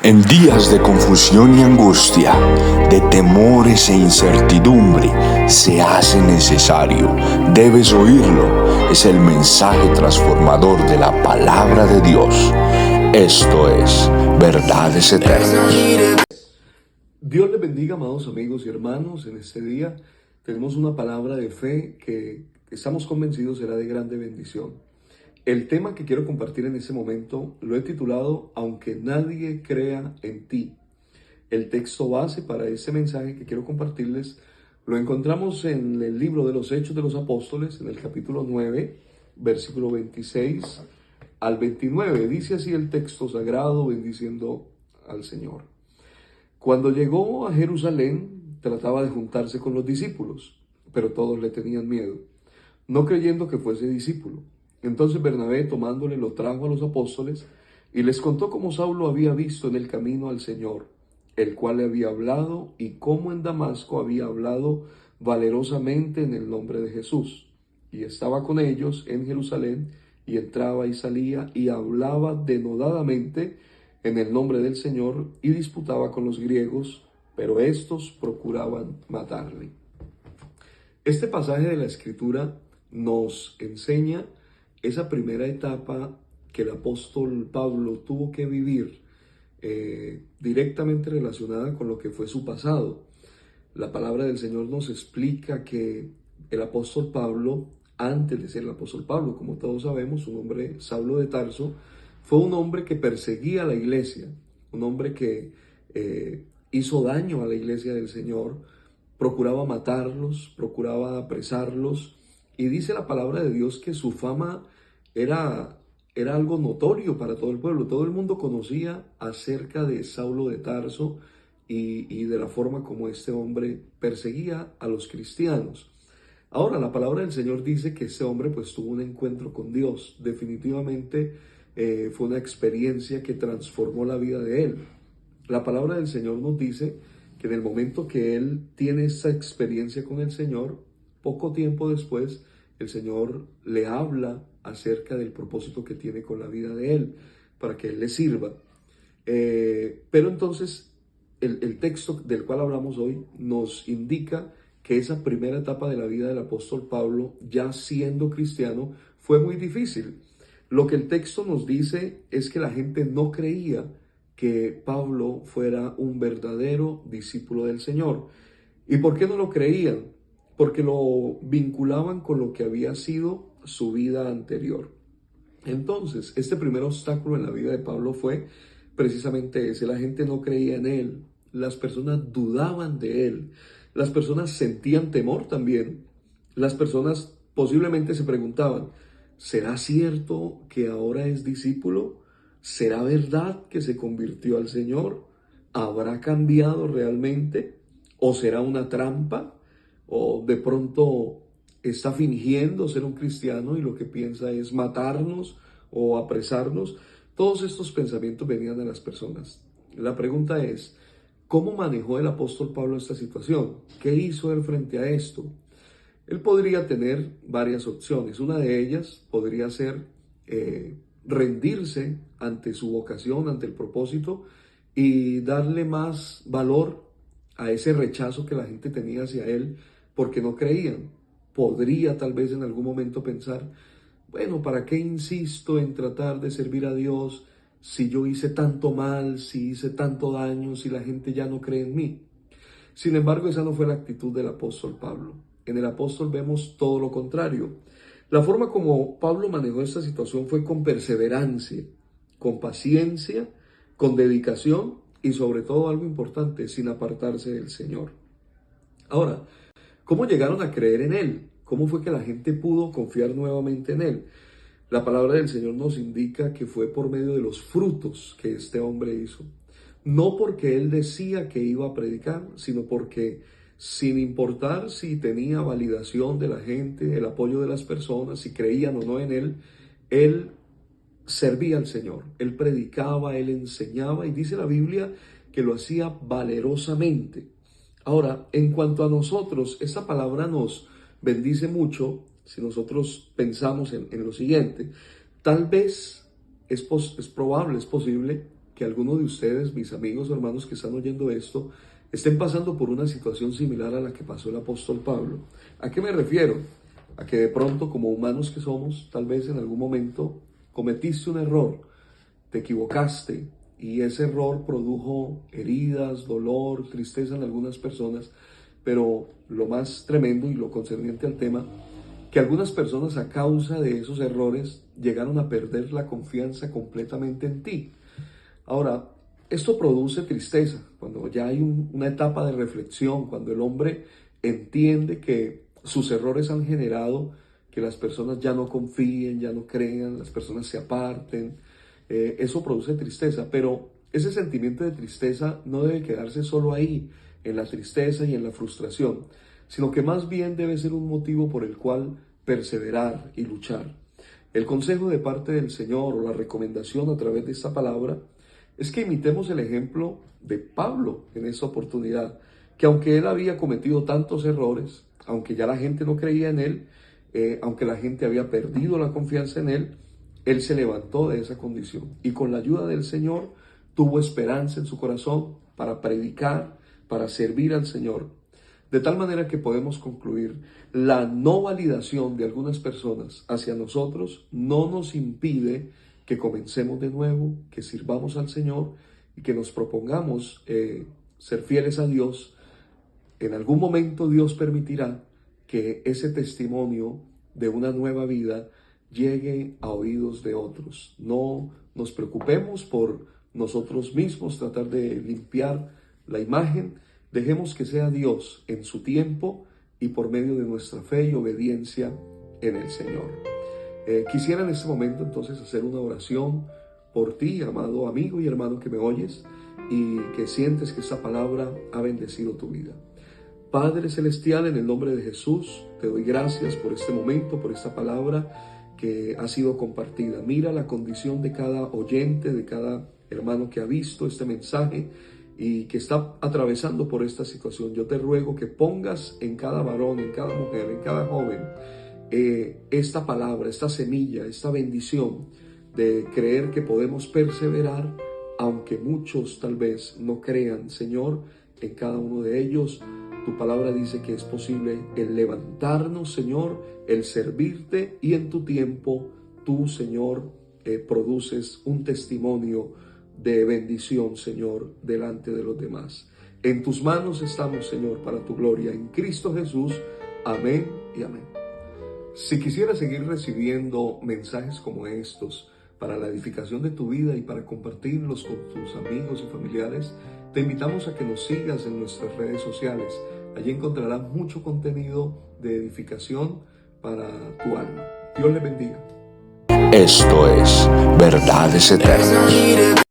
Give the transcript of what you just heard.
En días de confusión y angustia, de temores e incertidumbre, se hace necesario, debes oírlo, es el mensaje transformador de la palabra de Dios. Esto es Verdades Eternas. Dios les bendiga, amados amigos y hermanos. En este día tenemos una palabra de fe que estamos convencidos será de grande bendición. El tema que quiero compartir en este momento lo he titulado Aunque nadie crea en ti. El texto base para ese mensaje que quiero compartirles lo encontramos en el libro de los Hechos de los Apóstoles, en el capítulo 9, versículo 26 al 29. Dice así el texto sagrado, bendiciendo al Señor. Cuando llegó a Jerusalén, trataba de juntarse con los discípulos, pero todos le tenían miedo, no creyendo que fuese discípulo. Entonces Bernabé, tomándole, lo trajo a los apóstoles y les contó cómo Saulo había visto en el camino al Señor, el cual le había hablado, y cómo en Damasco había hablado valerosamente en el nombre de Jesús. Y estaba con ellos en Jerusalén, y entraba y salía, y hablaba denodadamente en el nombre del Señor, y disputaba con los griegos, pero estos procuraban matarle. Este pasaje de la Escritura nos enseña esa primera etapa que el apóstol Pablo tuvo que vivir, directamente relacionada con lo que fue su pasado. La palabra del Señor nos explica que el apóstol Pablo, antes de ser el apóstol Pablo, como todos sabemos, su nombre, Saulo de Tarso, fue un hombre que perseguía a la iglesia, un hombre que hizo daño a la iglesia del Señor, procuraba matarlos, procuraba apresarlos, y dice la palabra de Dios que su fama era algo notorio para todo el pueblo. Todo el mundo conocía acerca de Saulo de Tarso y de la forma como este hombre perseguía a los cristianos. Ahora, la palabra del Señor dice que este hombre pues tuvo un encuentro con Dios. Definitivamente fue una experiencia que transformó la vida de él. La palabra del Señor nos dice que en el momento que él tiene esa experiencia con el Señor, poco tiempo después, el Señor le habla acerca del propósito que tiene con la vida de él, para que él le sirva. Pero entonces, el texto del cual hablamos hoy nos indica que esa primera etapa de la vida del apóstol Pablo, ya siendo cristiano, fue muy difícil. Lo que el texto nos dice es que la gente no creía que Pablo fuera un verdadero discípulo del Señor. ¿Y por qué no lo creían? Porque lo vinculaban con lo que había sido su vida anterior. Entonces, este primer obstáculo en la vida de Pablo fue precisamente ese. La gente no creía en él, las personas dudaban de él, las personas sentían temor también, las personas posiblemente se preguntaban, ¿será cierto que ahora es discípulo? ¿Será verdad que se convirtió al Señor? ¿Habrá cambiado realmente? ¿O será una trampa? ¿O de pronto está fingiendo ser un cristiano y lo que piensa es matarnos o apresarnos? Todos estos pensamientos venían de las personas. La pregunta es, ¿cómo manejó el apóstol Pablo esta situación? ¿Qué hizo él frente a esto? Él podría tener varias opciones. Una de ellas podría ser rendirse ante su vocación, ante el propósito, y darle más valor a ese rechazo que la gente tenía hacia él porque no creían. Podría tal vez en algún momento pensar, bueno, ¿para qué insisto en tratar de servir a Dios si yo hice tanto mal, si hice tanto daño, si la gente ya no cree en mí? Sin embargo, esa no fue la actitud del apóstol Pablo. En el apóstol vemos todo lo contrario. La forma como Pablo manejó esta situación fue con perseverancia, con paciencia, con dedicación y sobre todo algo importante, sin apartarse del Señor. Ahora, ¿cómo llegaron a creer en él? ¿Cómo fue que la gente pudo confiar nuevamente en él? La palabra del Señor nos indica que fue por medio de los frutos que este hombre hizo. No porque él decía que iba a predicar, sino porque sin importar si tenía validación de la gente, el apoyo de las personas, si creían o no en él servía al Señor. Él predicaba, él enseñaba y dice la Biblia que lo hacía valerosamente. Ahora, en cuanto a nosotros, esa palabra nos bendice mucho si nosotros pensamos en lo siguiente. Tal vez es probable, es posible que algunos de ustedes, mis amigos o hermanos que están oyendo esto, estén pasando por una situación similar a la que pasó el apóstol Pablo. ¿A qué me refiero? A que de pronto, como humanos que somos, tal vez en algún momento cometiste un error, te equivocaste y ese error produjo heridas, dolor, tristeza en algunas personas, pero lo más tremendo y lo concerniente al tema, que algunas personas a causa de esos errores llegaron a perder la confianza completamente en ti. Ahora, esto produce tristeza cuando ya hay una etapa de reflexión, cuando el hombre entiende que sus errores han generado que las personas ya no confíen, ya no crean, las personas se aparten. Eso produce tristeza, pero ese sentimiento de tristeza no debe quedarse solo ahí, en la tristeza y en la frustración, sino que más bien debe ser un motivo por el cual perseverar y luchar. El consejo de parte del Señor o la recomendación a través de esta palabra es que imitemos el ejemplo de Pablo en esta oportunidad, que aunque él había cometido tantos errores, aunque ya la gente no creía en él, aunque la gente había perdido la confianza en él se levantó de esa condición y con la ayuda del Señor tuvo esperanza en su corazón para predicar, para servir al Señor. De tal manera que podemos concluir, la no validación de algunas personas hacia nosotros no nos impide que comencemos de nuevo, que sirvamos al Señor y que nos propongamos ser fieles a Dios. En algún momento Dios permitirá que ese testimonio de una nueva vida llegue a oídos de otros. No nos preocupemos por nosotros mismos, tratar de limpiar la imagen. Dejemos que sea Dios en su tiempo y por medio de nuestra fe y obediencia en el Señor. Quisiera en este momento entonces hacer una oración por ti, amado amigo y hermano que me oyes y que sientes que esta palabra ha bendecido tu vida. Padre Celestial, en el nombre de Jesús, te doy gracias por este momento, por esta palabra que ha sido compartida. Mira la condición de cada oyente, de cada hermano que ha visto este mensaje y que está atravesando por esta situación. Yo te ruego que pongas en cada varón, en cada mujer, en cada joven, esta palabra, esta semilla, esta bendición de creer que podemos perseverar, aunque muchos tal vez no crean, Señor, en cada uno de ellos. Tu palabra dice que es posible el levantarnos, Señor, el servirte y en tu tiempo, tú, Señor, produces un testimonio de bendición, Señor, delante de los demás. En tus manos estamos, Señor, para tu gloria. En Cristo Jesús. Amén y amén. Si quisieras seguir recibiendo mensajes como estos para la edificación de tu vida y para compartirlos con tus amigos y familiares, te invitamos a que nos sigas en nuestras redes sociales. Allí encontrarás mucho contenido de edificación para tu alma. Dios les bendiga. Esto es Verdades Eternas.